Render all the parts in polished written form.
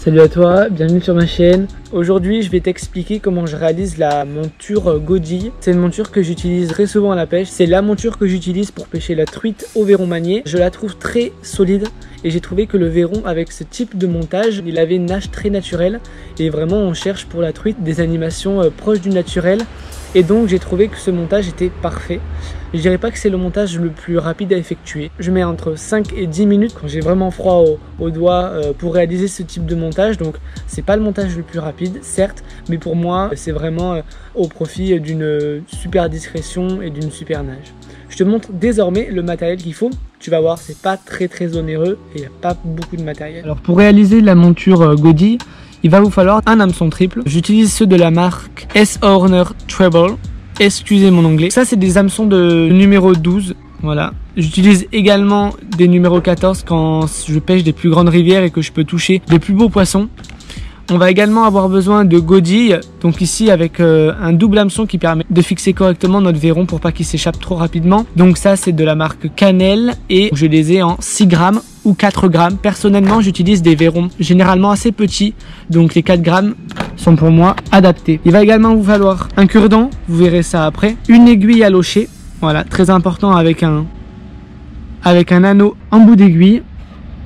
Salut à toi, bienvenue sur ma chaîne. Aujourd'hui je vais t'expliquer comment je réalise la monture godille. C'est une monture que j'utilise très souvent à la pêche. C'est la monture que j'utilise pour pêcher la truite au verron manié. Je la trouve très solide et j'ai trouvé que le verron avec ce type de montage, il avait une nage très naturelle. Et vraiment on cherche pour la truite des animations proches du naturel. Et donc j'ai trouvé que ce montage était parfait. Je dirais pas que c'est le montage le plus rapide à effectuer. Je mets entre 5 et 10 minutes quand j'ai vraiment froid aux doigts pour réaliser ce type de montage. Donc c'est pas le montage le plus rapide, certes, mais pour moi c'est vraiment au profit d'une super discrétion et d'une super nage. Je te montre désormais le matériel qu'il faut. Tu vas voir, c'est pas très onéreux et il n'y a pas beaucoup de matériel. Alors pour réaliser la monture godille, il va vous falloir un hameçon triple. J'utilise ceux de la marque S-Horner Treble. Excusez mon anglais. Ça, c'est des hameçons de numéro 12. Voilà. J'utilise également des numéros 14 quand je pêche des plus grandes rivières et que je peux toucher des plus beaux poissons. On va également avoir besoin de godilles, donc ici avec un double hameçon qui permet de fixer correctement notre verron pour pas qu'il s'échappe trop rapidement. Donc ça c'est de la marque Cannelle et je les ai en 6 grammes ou 4 grammes. Personnellement j'utilise des verrons généralement assez petits, donc les 4 grammes sont pour moi adaptés. Il va également vous falloir un cure-dent, vous verrez ça après, une aiguille à locher, voilà, très important avec un anneau en bout d'aiguille.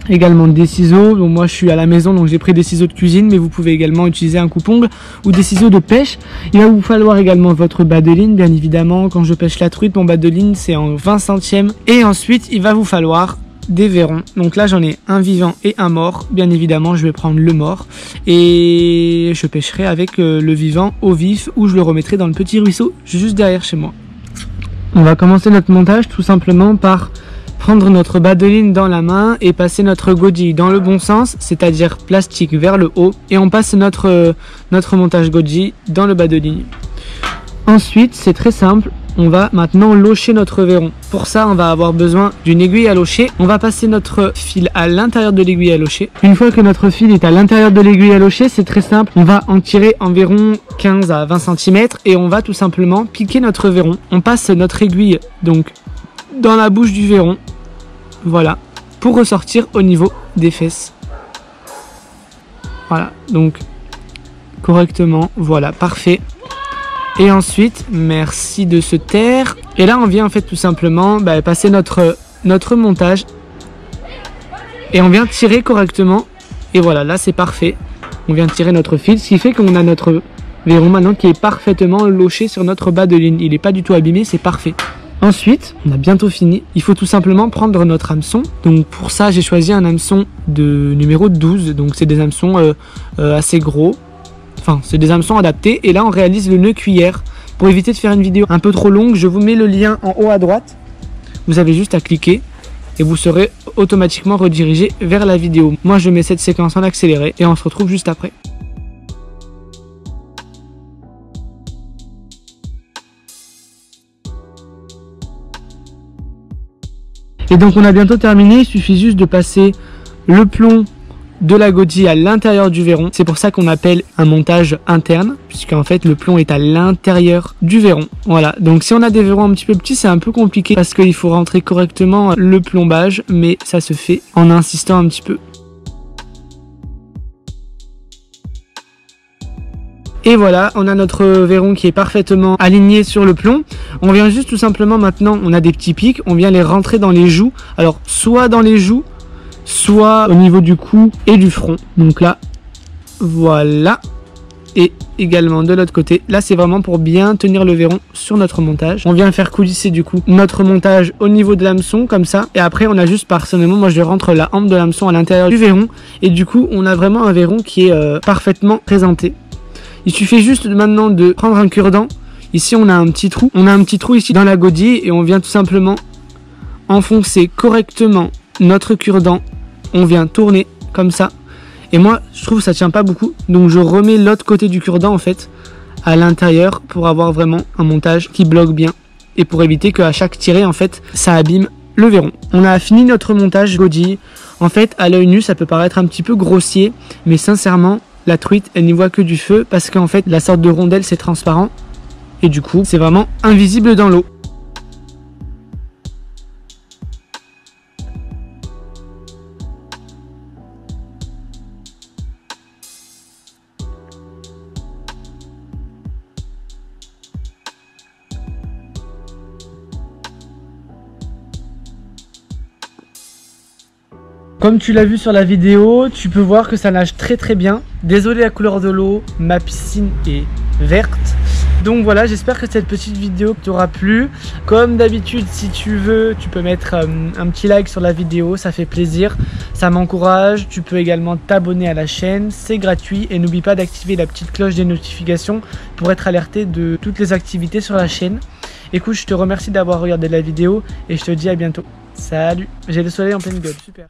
Également des ciseaux, donc moi je suis à la maison donc j'ai pris des ciseaux de cuisine, mais vous pouvez également utiliser un coupe-ongle ou des ciseaux de pêche. Il va vous falloir également votre bas de ligne, bien évidemment. Quand je pêche la truite, mon bas de ligne c'est en 20 centièmes. Et ensuite il va vous falloir des verrons. Donc là j'en ai un vivant et un mort. Bien évidemment je vais prendre le mort et je pêcherai avec le vivant au vif, ou je le remettrai dans le petit ruisseau juste derrière chez moi. On va commencer notre montage tout simplement par prendre notre bas de ligne dans la main et passer notre godille dans le bon sens, c'est-à-dire plastique vers le haut, et on passe notre montage godille dans le bas de ligne. Ensuite, c'est très simple, on va maintenant locher notre verron. Pour ça, on va avoir besoin d'une aiguille à locher. On va passer notre fil à l'intérieur de l'aiguille à locher. Une fois que notre fil est à l'intérieur de l'aiguille à locher, c'est très simple, on va en tirer environ 15 à 20 cm et on va tout simplement piquer notre verron. On passe notre aiguille donc dans la bouche du verron, voilà, pour ressortir au niveau des fesses. Voilà, donc correctement, voilà, parfait. Et ensuite, merci de se taire. Et là, on vient en fait tout simplement passer notre montage et on vient tirer correctement. Et voilà, là c'est parfait. On vient tirer notre fil, ce qui fait qu'on a notre verron maintenant qui est parfaitement loché sur notre bas de ligne. Il n'est pas du tout abîmé, c'est parfait. Ensuite, on a bientôt fini, il faut tout simplement prendre notre hameçon. Donc pour ça, j'ai choisi un hameçon de numéro 12, donc c'est des hameçons assez gros. Enfin, c'est des hameçons adaptés. Et là, on réalise le nœud cuillère. Pour éviter de faire une vidéo un peu trop longue, je vous mets le lien en haut à droite. Vous avez juste à cliquer et vous serez automatiquement redirigé vers la vidéo. Moi, je mets cette séquence en accéléré et on se retrouve juste après. Et donc on a bientôt terminé, il suffit juste de passer le plomb de la godille à l'intérieur du verron. C'est pour ça qu'on appelle un montage interne, puisqu'en fait le plomb est à l'intérieur du verron. Voilà, donc si on a des verrons un petit peu petits, c'est un peu compliqué parce qu'il faut rentrer correctement le plombage, mais ça se fait en insistant un petit peu. Et voilà, on a notre verron qui est parfaitement aligné sur le plomb. On vient juste tout simplement maintenant, on a des petits pics, on vient les rentrer dans les joues. Alors, soit dans les joues, soit au niveau du cou et du front. Donc là, voilà. Et également de l'autre côté. Là, c'est vraiment pour bien tenir le verron sur notre montage. On vient faire coulisser du coup notre montage au niveau de l'hameçon, comme ça. Et après, on a juste, personnellement, moi je rentre la hampe de l'hameçon à l'intérieur du verron. Et du coup, on a vraiment un verron qui est parfaitement présenté. Il suffit juste maintenant de prendre un cure-dent. Ici, on a un petit trou. On a un petit trou ici dans la godille et on vient tout simplement enfoncer correctement notre cure-dent. On vient tourner comme ça. Et moi, je trouve que ça tient pas beaucoup. Donc, je remets l'autre côté du cure-dent en fait à l'intérieur pour avoir vraiment un montage qui bloque bien et pour éviter qu'à chaque tirée en fait, ça abîme le verron. On a fini notre montage godille. En fait, à l'œil nu, ça peut paraître un petit peu grossier, mais sincèrement, la truite, elle n'y voit que du feu parce qu'en fait, la sorte de rondelle, c'est transparent. Et du coup, c'est vraiment invisible dans l'eau. Comme tu l'as vu sur la vidéo, tu peux voir que ça nage très très bien. Désolé la couleur de l'eau, ma piscine est verte. Donc voilà, j'espère que cette petite vidéo t'aura plu. Comme d'habitude, si tu veux, tu peux mettre un petit like sur la vidéo, ça fait plaisir, ça m'encourage. Tu peux également t'abonner à la chaîne, c'est gratuit. Et n'oublie pas d'activer la petite cloche des notifications pour être alerté de toutes les activités sur la chaîne. Écoute, je te remercie d'avoir regardé la vidéo et je te dis à bientôt. Salut, j'ai le soleil en pleine gueule, super.